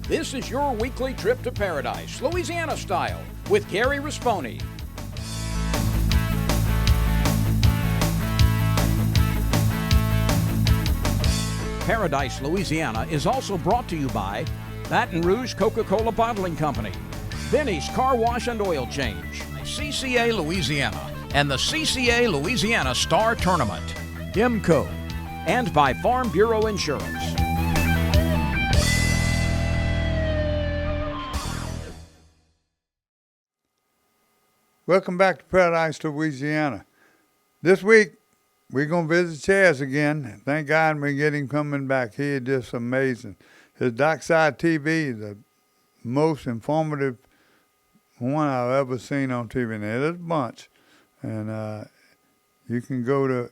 This is your weekly trip to paradise, Louisiana style, with Gary Risponi. Paradise, Louisiana is also brought to you by Baton Rouge Coca-Cola Bottling Company, Benny's Car Wash and Oil Change, CCA Louisiana, and the CCA Louisiana Star Tournament, IMCO, and by Farm Bureau Insurance. Welcome back to Paradise, Louisiana. This week, we're going to visit Chaz again. Thank God we get him coming back. He is just amazing. His Dockside TV is the most informative one I've ever seen on TV. And there's a bunch. And you can go to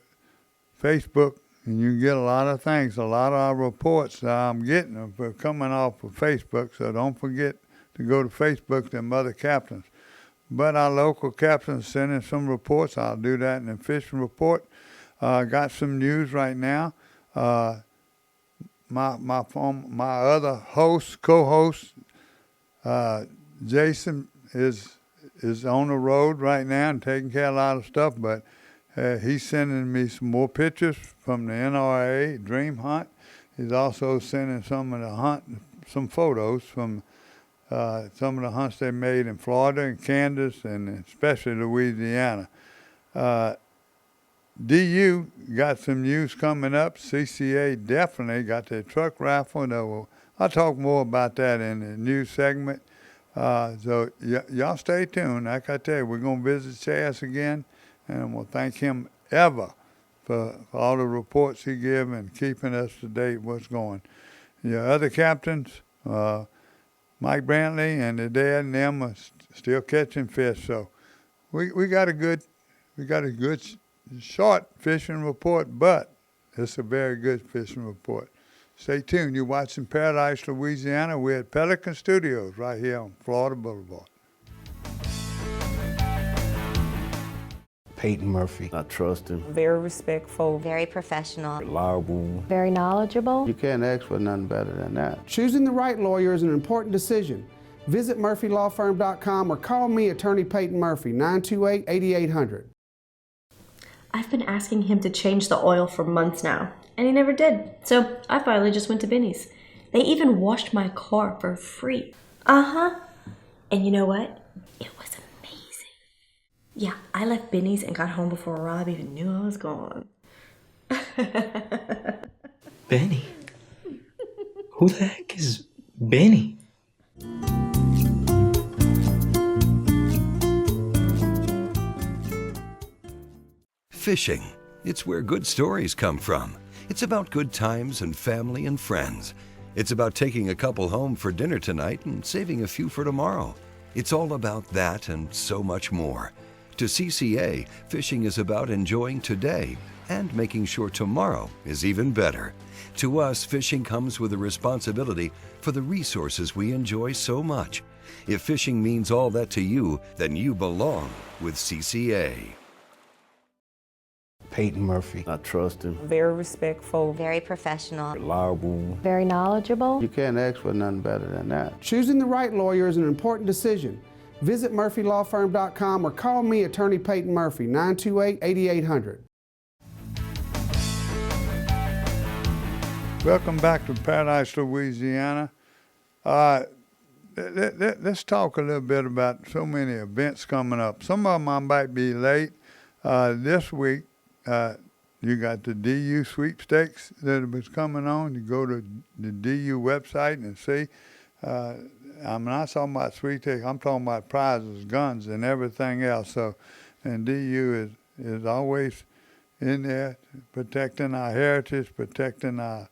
Facebook and you can get a lot of things. A lot of our reports that I'm getting are coming off of Facebook. So don't forget to go to Facebook, them other captains. But our local captain's sending some reports. I'll do that in the fishing report. Got some news right now. My other co-host, Jason, is on the road right now and taking care of a lot of stuff. But he's sending me some more pictures from the NRA Dream Hunt. He's also sending some photos from some of the hunts they made in Florida and Kansas and especially Louisiana. DU got some news coming up. CCA definitely got their truck raffle. I'll talk more about that in the news segment. So y'all stay tuned. Like I tell you, we're going to visit Chaz again, and we'll thank him ever for all the reports he gives and keeping us to date what's going. Your other captains, Mike Brantley and the dad and them are still catching fish. So we got a good short fishing report, but it's a very good fishing report. Stay tuned. You're watching Paradise, Louisiana. We're at Pelican Studios right here on Florida Boulevard. Peyton Murphy. I trust him. Very respectful. Very professional. Reliable. Very knowledgeable. You can't ask for nothing better than that. Choosing the right lawyer is an important decision. Visit murphylawfirm.com or call me, Attorney Peyton Murphy, 928-8800. I've been asking him to change the oil for months now, and he never did. So I finally just went to Benny's. They even washed my car for free. And you know what? It was amazing. Yeah, I left Benny's and got home before Rob even knew I was gone. Benny? Who the heck is Benny? Fishing. It's where good stories come from. It's about good times and family and friends. It's about taking a couple home for dinner tonight and saving a few for tomorrow. It's all about that and so much more. To CCA, fishing is about enjoying today and making sure tomorrow is even better. To us, fishing comes with a responsibility for the resources we enjoy so much. If fishing means all that to you, then you belong with CCA. Peyton Murphy. I trust him. Very respectful. Very professional. Reliable. Very knowledgeable. You can't ask for nothing better than that. Choosing the right lawyer is an important decision. Visit murphylawfirm.com or call me, Attorney Peyton Murphy, 928-8800. Welcome back to Paradise, Louisiana. Let's talk a little bit about so many events coming up. Some of them I might be late. This week, you got the DU sweepstakes that was coming on. You go to the DU website and see. I'm not talking about sweepstakes. I'm talking about prizes, guns, and everything else. So, and DU is always in there protecting our heritage, protecting our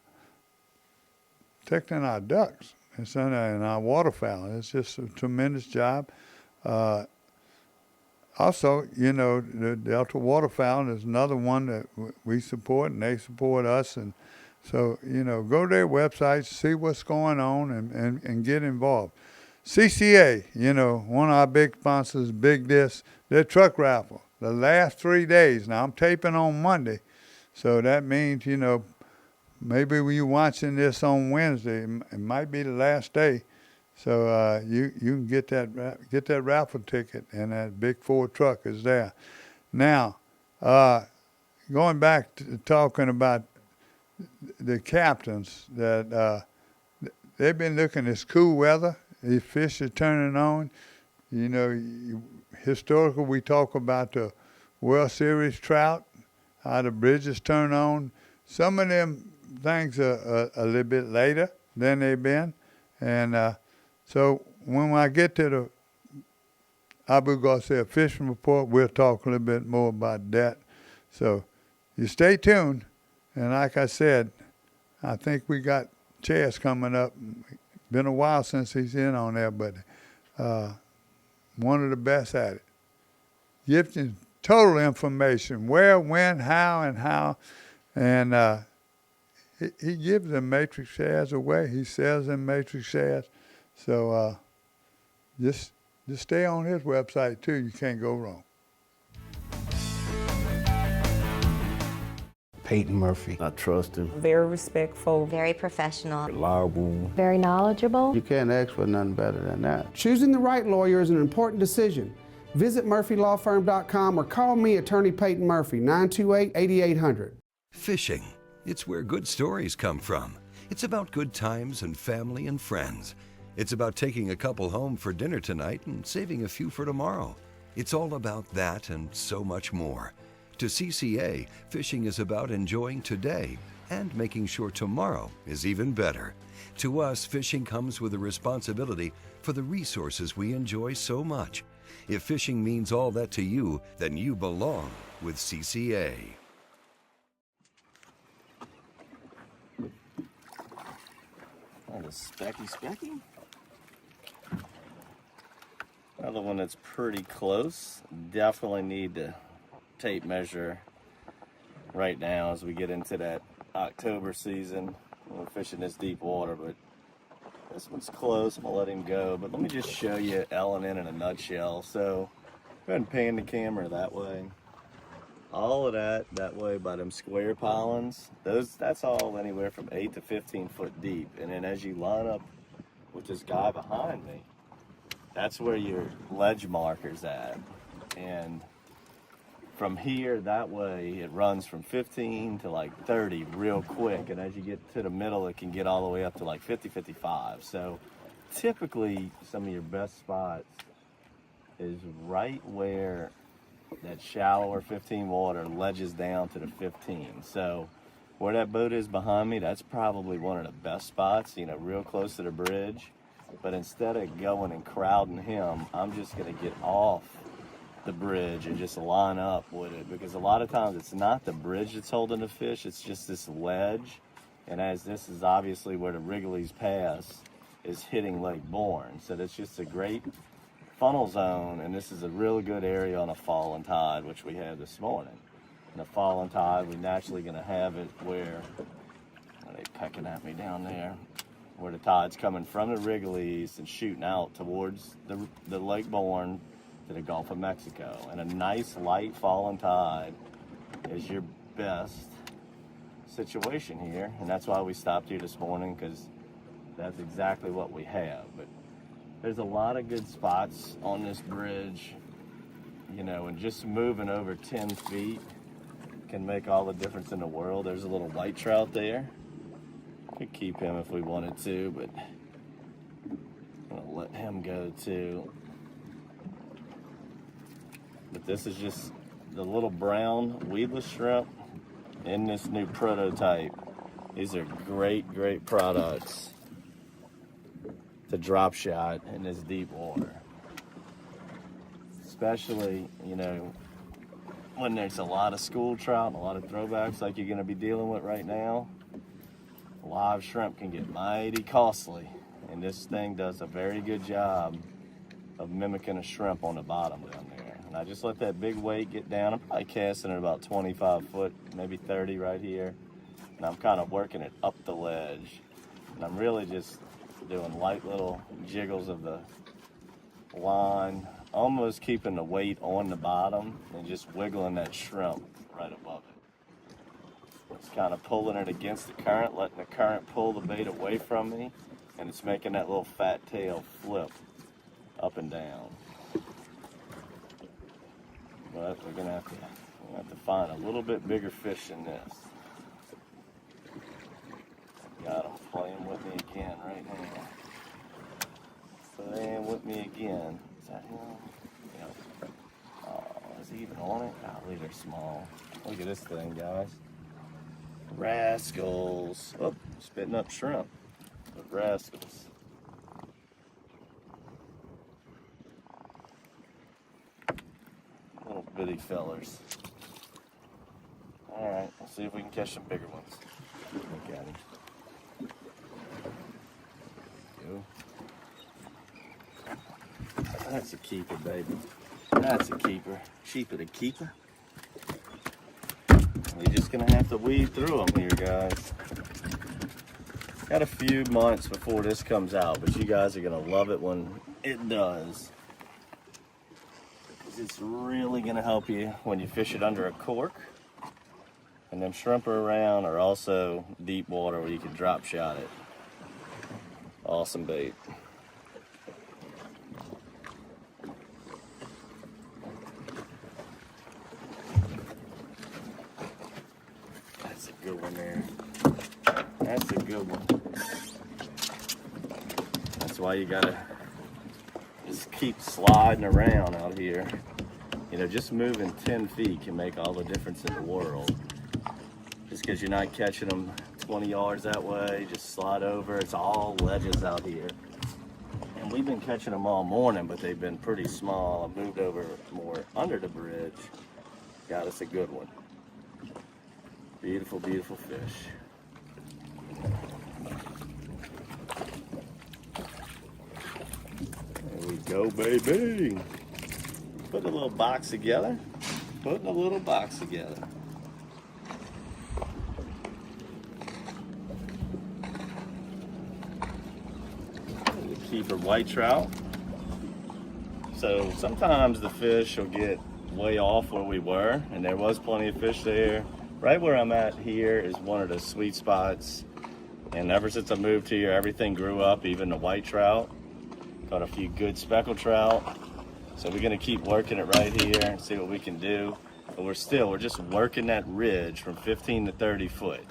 ducks and our waterfowl. It's just a tremendous job. Also, you know, the Delta waterfowl is another one that we support, and they support us. And so, you know, go to their websites, see what's going on, and get involved. CCA, you know, one of our big sponsors, Big Disc, their truck raffle, the last 3 days. Now, I'm taping on Monday, so that means, you know, maybe when you're watching this on Wednesday, it might be the last day. So you can get that raffle ticket, and that big Ford truck is there. Now, going back to talking about the captains, that they've been looking at cool weather. These fish are turning on. You know, historically we talk about the World Series trout, how the bridges turn on. Some of them things are a little bit later than they've been. And so when I get to the Abu Garcia fishing report, we'll talk a little bit more about that. So you stay tuned. And like I said, I think we got Chaz coming up. Been a while since he's in on there, but one of the best at it. Gives you total information, where, when, how. And he gives them matrix shares away. He sells them matrix shares. So just stay on his website, too. You can't go wrong. Peyton Murphy. I trust him. Very respectful. Very professional. Reliable. Very knowledgeable. You can't ask for nothing better than that. Choosing the right lawyer is an important decision. Visit murphylawfirm.com or call me, Attorney Peyton Murphy, 928-8800. Fishing. It's where good stories come from. It's about good times and family and friends. It's about taking a couple home for dinner tonight and saving a few for tomorrow. It's all about that and so much more. To CCA, fishing is about enjoying today and making sure tomorrow is even better. To us, fishing comes with a responsibility for the resources we enjoy so much. If fishing means all that to you, then you belong with CCA. That is specky. Another one that's pretty close. Definitely need to tape measure right now as we get into that October season. We're fishing this deep water, but this one's close. I'm gonna let him go, but let me just show you L&N in a nutshell. So go ahead and pan the camera that way. All of that way by them square pylons, that's all anywhere from 8 to 15 foot deep. And then as you line up with this guy behind me, that's where your ledge marker's at. And from here, that way, it runs from 15 to like 30 real quick. And as you get to the middle, it can get all the way up to like 50, 55. So typically, some of your best spots is right where that shallower 15 water ledges down to the 15. So where that boat is behind me, that's probably one of the best spots, you know, real close to the bridge. But instead of going and crowding him, I'm just going to get off the bridge and just line up with it, because a lot of times it's not the bridge that's holding the fish, it's just this ledge. And as this is obviously where the Wrigley's Pass is hitting Lake Bourne, so that's just a great funnel zone. And this is a really good area on a falling tide, which we have this morning. And a falling tide, we're naturally going to have it where they pecking at me down there, where the tide's coming from the Wrigley's and shooting out towards the Lake Bourne to the Gulf of Mexico. And a nice light falling tide is your best situation here. And that's why we stopped here this morning, because that's exactly what we have. But there's a lot of good spots on this bridge, you know, and just moving over 10 feet can make all the difference in the world. There's a little white trout there. Could keep him if we wanted to, but I'm gonna let him go too. But this is just the little brown weedless shrimp in this new prototype. These are great products to drop shot in this deep water. Especially, you know, when there's a lot of school trout and a lot of throwbacks like you're gonna be dealing with right now. Live shrimp can get mighty costly, and this thing does a very good job of mimicking a shrimp on the bottom down there. And I just let that big weight get down. I'm probably casting at about 25 foot, maybe 30 right here. And I'm kind of working it up the ledge. And I'm really just doing light little jiggles of the line, almost keeping the weight on the bottom and just wiggling that shrimp right above it. It's kind of pulling it against the current, letting the current pull the bait away from me. and it's making that little fat tail flip up and down. But we're gonna have to find a little bit bigger fish than this. Got him playing with me again right now. Playing with me again. Is that him? Yep. Oh, is he even on it? Golly, they're small. Look at this thing, guys. Rascals. Oh, spitting up shrimp. But rascals. Little bitty fellers. Alright, let's see if we can catch some bigger ones. Look at him. Go. That's a keeper, baby. That's a keeper. Cheaper to keeper. We're just gonna have to weed through them here, guys. Got a few months before this comes out, but you guys are gonna love it when it does. It's really gonna help you when you fish it under a cork. And them shrimp around are also deep water where you can drop shot it. Awesome bait. That's a good one there. That's a good one. That's why you gotta just keep sliding around out here. You know, just moving 10 feet can make all the difference in the world. Just because you're not catching them 20 yards that way, just slide over. It's all ledges out here. And we've been catching them all morning, but they've been pretty small. I moved over more under the bridge. Got us a good one. Beautiful, beautiful fish. There we go, baby. Putting a little box together. Putting a little box together. Keeper white trout. So sometimes the fish will get way off where we were, and there was plenty of fish there. Right where I'm at here is one of the sweet spots, and ever since I moved here, everything grew up, even the white trout. Caught a few good speckled trout. So we're gonna keep working it right here and see what we can do. But we're just working that ridge from 15 to 30 foot.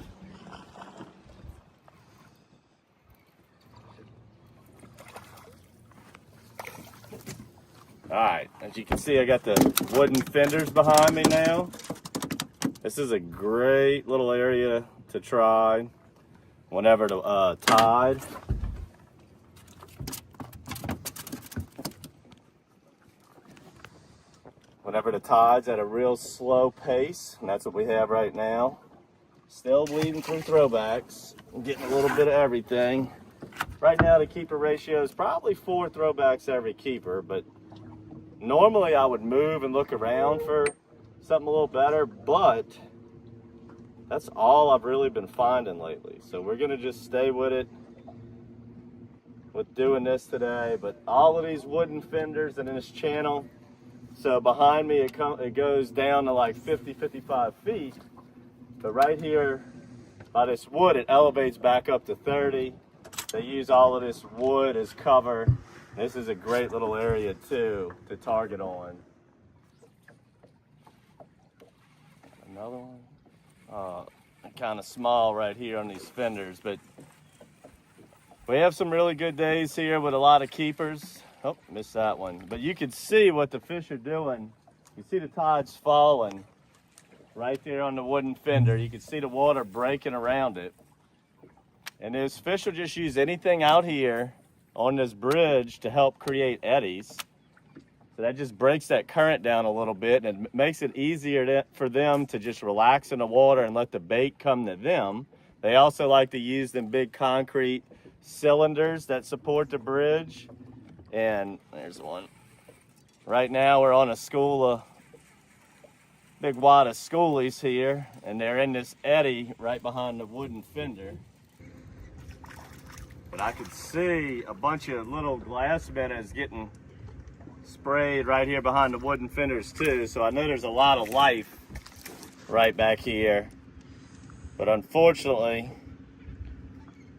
All right, as you can see, I got the wooden fenders behind me now. This is a great little area to try whenever the tide. Whenever the tide's at a real slow pace, and that's what we have right now. Still weeding through throwbacks, and getting a little bit of everything. Right now the keeper ratio is probably 4 throwbacks every keeper, but normally I would move and look around for something a little better, but that's all I've really been finding lately. So we're gonna just stay with it, with doing this today. But all of these wooden fenders in this channel, so behind me it goes down to like 50, 55 feet. But right here by this wood, it elevates back up to 30. They use all of this wood as cover. This is a great little area too to target on. Another one. Kind of small right here on these fenders, but we have some really good days here with a lot of keepers. Oh, missed that one. But you can see what the fish are doing. You see the tides falling right there on the wooden fender. You can see the water breaking around it. And those fish will just use anything out here on this bridge to help create eddies. So that just breaks that current down a little bit, and it makes it easier for them to just relax in the water and let the bait come to them. They also like to use them big concrete cylinders that support the bridge. And there's one. Right now we're on a big wad of schoolies here, and they're in this eddy right behind the wooden fender. But I could see a bunch of little glass minnows getting sprayed right here behind the wooden fenders too. So I know there's a lot of life right back here. But unfortunately,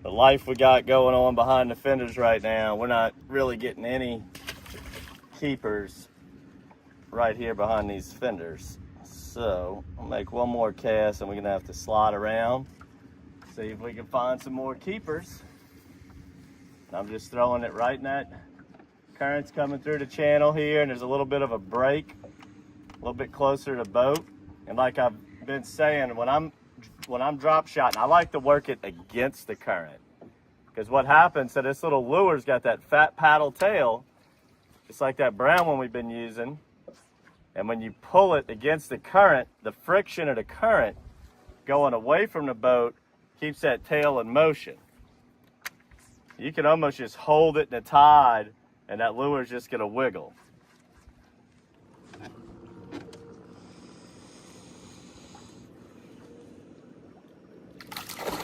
the life we got going on behind the fenders right now, we're not really getting any keepers right here behind these fenders. So I'll make one more cast and we're gonna have to slide around, see if we can find some more keepers. And I'm just throwing it right in that current's coming through the channel here, and there's a little bit of a break, a little bit closer to boat. And like I've been saying, when I'm drop shotting, I like to work it against the current. Because what happens, so this little lure's got that fat paddle tail, just like that brown one we've been using. And when you pull it against the current, the friction of the current going away from the boat keeps that tail in motion. You can almost just hold it in the tide and that lure's just gonna wiggle.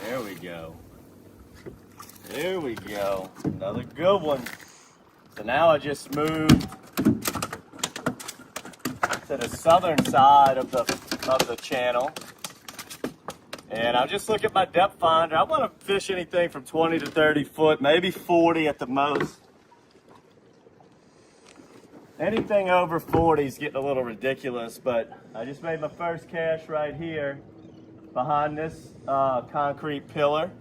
There we go. There we go. Another good one. So now I just moved to the southern side of the channel. And I'll just look at my depth finder. I want to fish anything from 20 to 30 foot, maybe 40 at the most. Anything over 40 is getting a little ridiculous, but I just made my first cast right here behind this concrete pillar.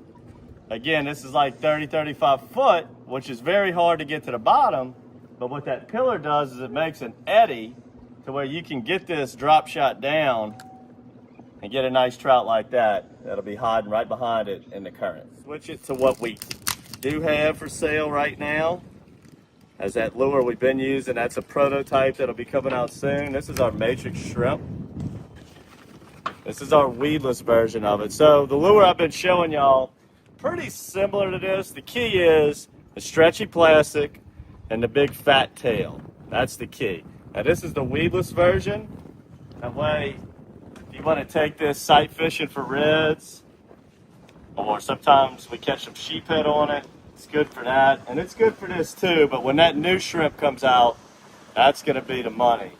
Again, this is like 30, 35 foot, which is very hard to get to the bottom, but what that pillar does is it makes an eddy to where you can get this drop shot down and get a nice trout like that. That'll be hiding right behind it in the current. Switch it to what we do have for sale right now. As that lure we've been using, that's a prototype that'll be coming out soon. This is our matrix shrimp. This is our weedless version of it. So the lure I've been showing y'all, pretty similar to this. The key is the stretchy plastic and the big fat tail. That's the key. Now this is the weedless version. That way, if you want to take this sight fishing for reds, or sometimes we catch some sheephead on it, it's good for that. And it's good for this too, but when that new shrimp comes out, that's gonna be the money.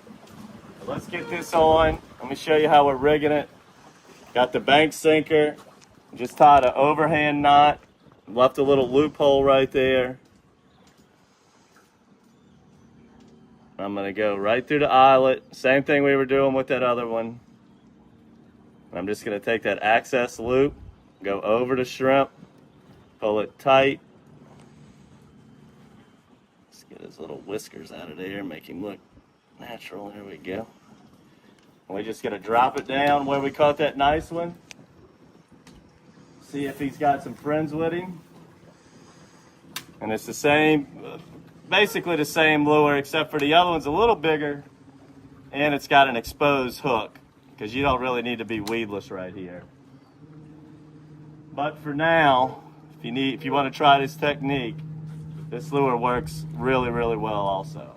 So let's get this on. Let me show you how we're rigging it. Got the bank sinker, just tied an overhand knot, left a little loophole right there. I'm gonna go right through the eyelet, same thing we were doing with that other one. I'm just gonna take that access loop, go over the shrimp, pull it tight. Let's get his little whiskers out of there, make him look natural. There we go. And we're just gonna drop it down where we caught that nice one. See if he's got some friends with him. And it's the same, basically the same lure, except for the other one's a little bigger and it's got an exposed hook, because you don't really need to be weedless right here. But for now, if you want to try this technique, this lure works really, really well also.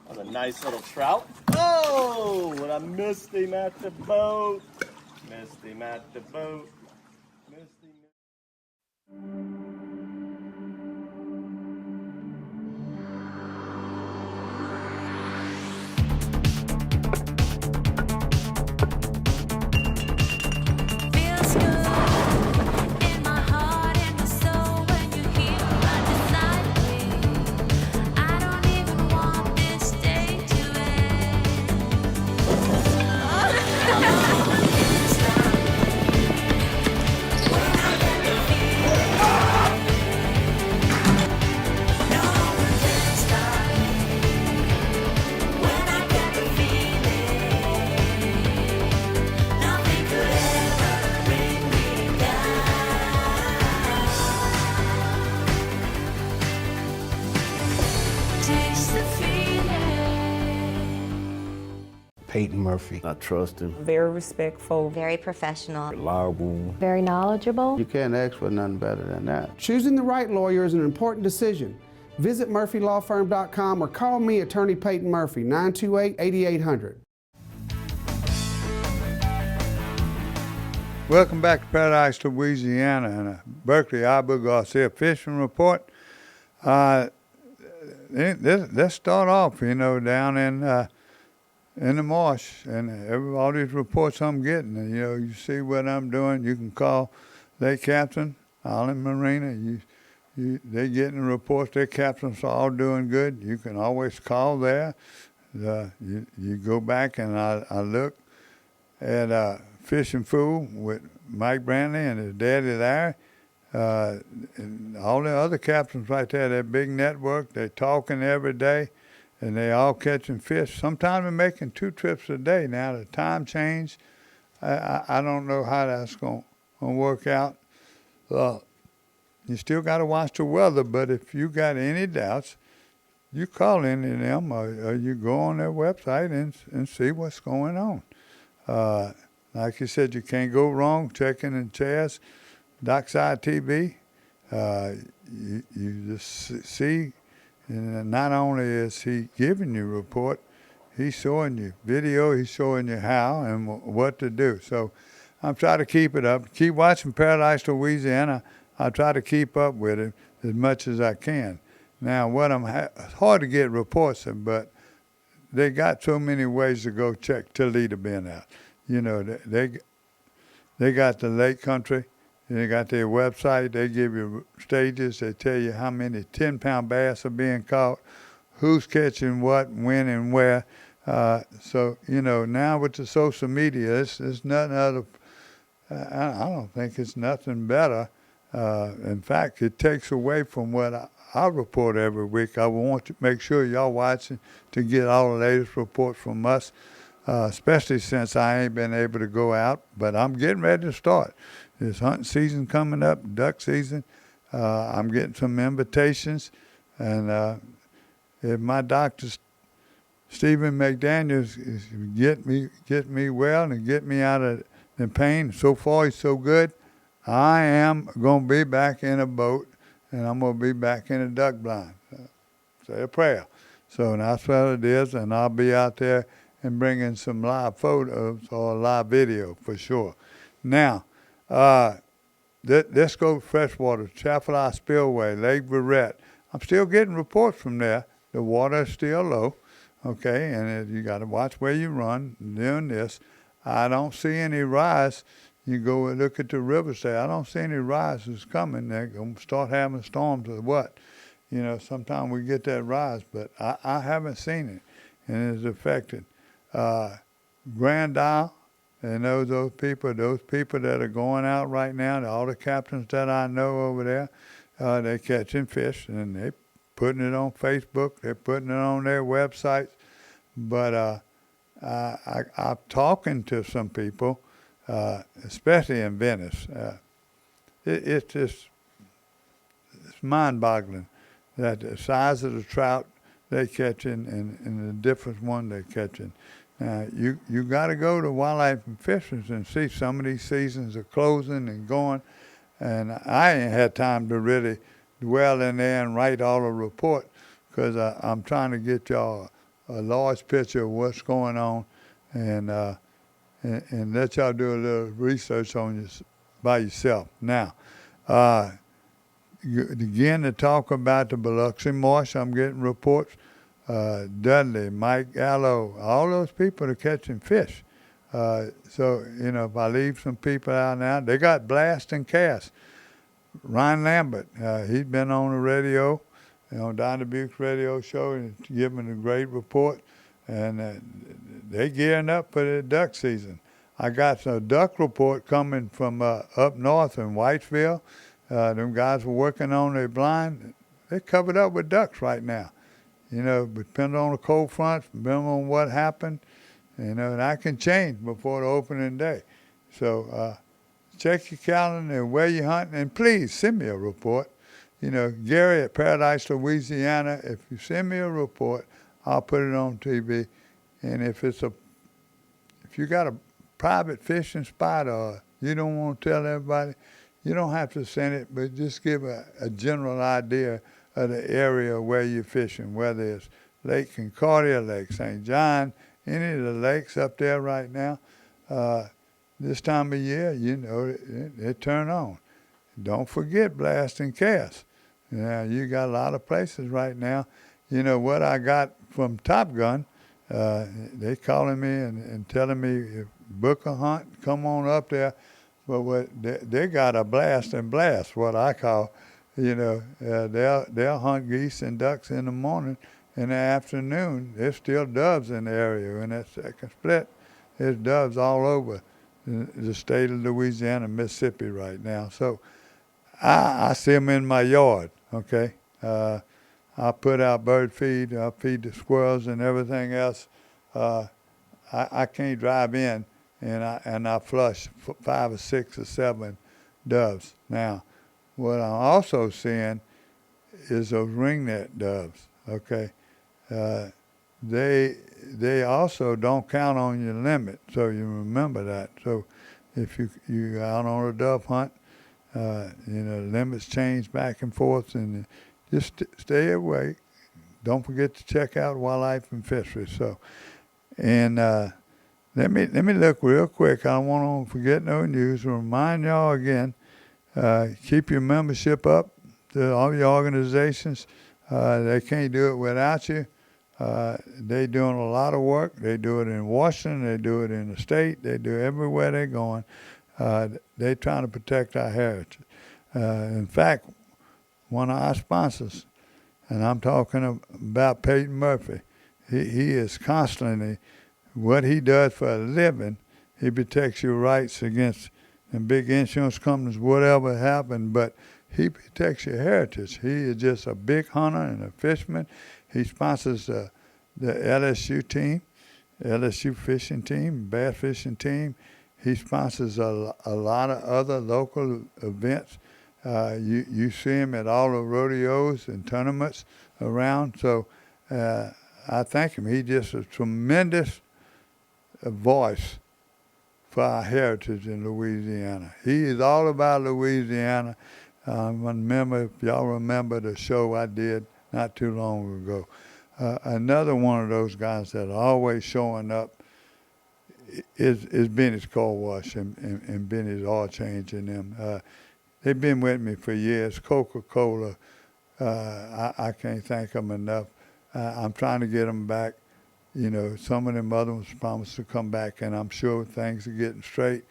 What a nice little trout. Oh, and I missed him at the boat. Missed him at the boat. Missed him. Peyton Murphy. I trust him. Very respectful. Very professional. Reliable. Very knowledgeable. You can't ask for nothing better than that. Choosing the right lawyer is an important decision. Visit murphylawfirm.com or call me, Attorney Peyton Murphy, 928-8800. Welcome back to Paradise, Louisiana, and Berkeley Abu Garcia Fishing Report. Let's start off, down in in the marsh, and all these reports I'm getting, and, you see what I'm doing. You can call their captain, Island Marina. They getting reports. Their captains are all doing good. You can always call there. You go back and I look at Fishing Fool with Mike Brantley and his daddy there. And all the other captains right there, that big network, they're talking every day, and they all catching fish. Sometimes they're making 2 trips a day. Now the time change, I don't know how that's going to work out. You still got to watch the weather, but if you got any doubts, you call any of them or you go on their website and see what's going on. Like you said, you can't go wrong checking in Chaz, Dockside TV. You just see, and not only is he giving you a report, he's showing you video, he's showing you how and what to do. So I'm trying to keep it up. Keep watching Paradise, Louisiana. I try to keep up with it as much as I can. Now, it's hard to get reports, but they got so many ways to go check Toledo Bend out. They got the lake country. They got their website. They give you stages. They tell you how many 10-pound bass are being caught, who's catching what, when, and where. So, now with the social media, it's nothing other. I don't think it's nothing better. In fact, it takes away from what I report every week. I want to make sure y'all watching to get all the latest reports from us, especially since I ain't been able to go out. But I'm getting ready to start. There's hunting season coming up, duck season. I'm getting some invitations. And if my doctor, Stephen McDaniels, is get me well and get me out of the pain, so far he's so good, I am going to be back in a boat, and I'm going to be back in a duck blind. Say a prayer. So that's what it is, and I'll be out there and bringing some live photos or live video for sure. Now, let's go freshwater, Chapel Spillway, Lake Verret. I'm still getting reports from there. The water is still low, okay, and you got to watch where you run doing this. I don't see any rise. You go and look at the rivers there. I don't see any rises coming. They're going to start having storms or what. Sometimes we get that rise, but I haven't seen it, and it's affected. Grand Isle, and those people that are going out right now, all the captains that I know over there, they're catching fish, and they're putting it on Facebook. They're putting it on their websites. But I'm talking to some people, especially in Venice. It's mind-boggling that the size of the trout they're catching and the different one they're catching. Now, you got to go to Wildlife and Fisheries and see some of these seasons are closing and going, and I ain't had time to really dwell in there and write all the report because I'm trying to get y'all a large picture of what's going on and let y'all do a little research on this by yourself. Now, again, to talk about the Biloxi Marsh, I'm getting reports. Dudley, Mike Allo, all those people are catching fish. So, if I leave some people out now, they got blast and cast. Ryan Lambert, he's been on the radio, Don Dubuque's radio show, and giving a great report. And they gearing up for the duck season. I got a duck report coming from up north in Whitesville. Them guys were working on their blind. They're covered up with ducks right now. Depending on the cold front, depending on what happened, and that can change before the opening day. So check your calendar and where you're hunting, and please send me a report. Gary at Paradise, Louisiana, if you send me a report, I'll put it on TV. And if you got a private fishing spot or you don't want to tell everybody, you don't have to send it, but just give a general idea of the area where you're fishing, whether it's Lake Concordia, Lake St. John, any of the lakes up there right now. This time of year, it turn on. Don't forget blast and cast. You got a lot of places right now. What I got from Top Gun, They calling me and telling me, book a hunt, come on up there. But they got a blast and blast, what I call, they'll hunt geese and ducks in the morning. In the afternoon, there's still doves in the area. In that second split, there's doves all over the state of Louisiana, Mississippi right now. So I see them in my yard, okay? I put out bird feed, I feed the squirrels and everything else. I can't drive in and I flush 5 or 6 or 7 doves. Now, what I'm also seeing is those ringnet doves, okay? They also don't count on your limit, so you remember that. So if you out on a dove hunt, limits change back and forth, and just stay away. Don't forget to check out wildlife and fisheries. So, and let me look real quick. I don't want to forget no news. Remind y'all again, keep your membership up to all your organizations. They can't do it without you. They doing a lot of work. They do it in Washington. They do it in the state. They do it everywhere they're going. They're trying to protect our heritage. In fact, one of our sponsors, and I'm talking about Peyton Murphy, he is constantly, what he does for a living, he protects your rights against the big insurance companies, whatever happened, but he protects your heritage. He is just a big hunter and a fisherman. He sponsors the LSU team, LSU fishing team, bass fishing team. He sponsors a lot of other local events. You see him at all the rodeos and tournaments around. So I thank him. He's just a tremendous voice for our heritage in Louisiana. He is all about Louisiana. If y'all remember the show I did not too long ago. Another one of those guys that are always showing up is Benny's Car Wash and Benny's Oil Change and them. They've been with me for years. Coca-Cola, I can't thank them enough. I'm trying to get them back. Some of them other ones promised to come back, and I'm sure things are getting straight.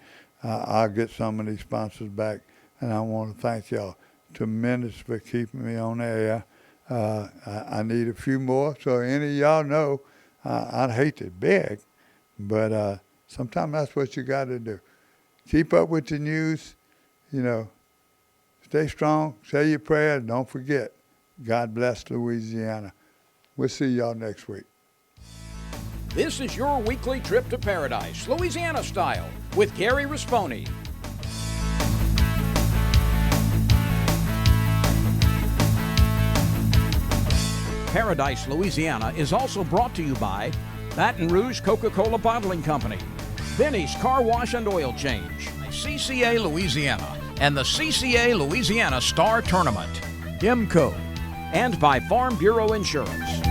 I'll get some of these sponsors back, and I want to thank y'all tremendous for keeping me on the air. I need a few more, so any of y'all know I'd hate to beg, but sometimes that's what you got to do. Keep up with the news, stay strong, say your prayers, don't forget, God bless Louisiana. We'll see y'all next week. This is your weekly trip to paradise, Louisiana style, with Gary Risponi. Paradise, Louisiana is also brought to you by Baton Rouge Coca-Cola Bottling Company, Benny's Car Wash and Oil Change, CCA Louisiana, and the CCA Louisiana Star Tournament, Demco, and by Farm Bureau Insurance.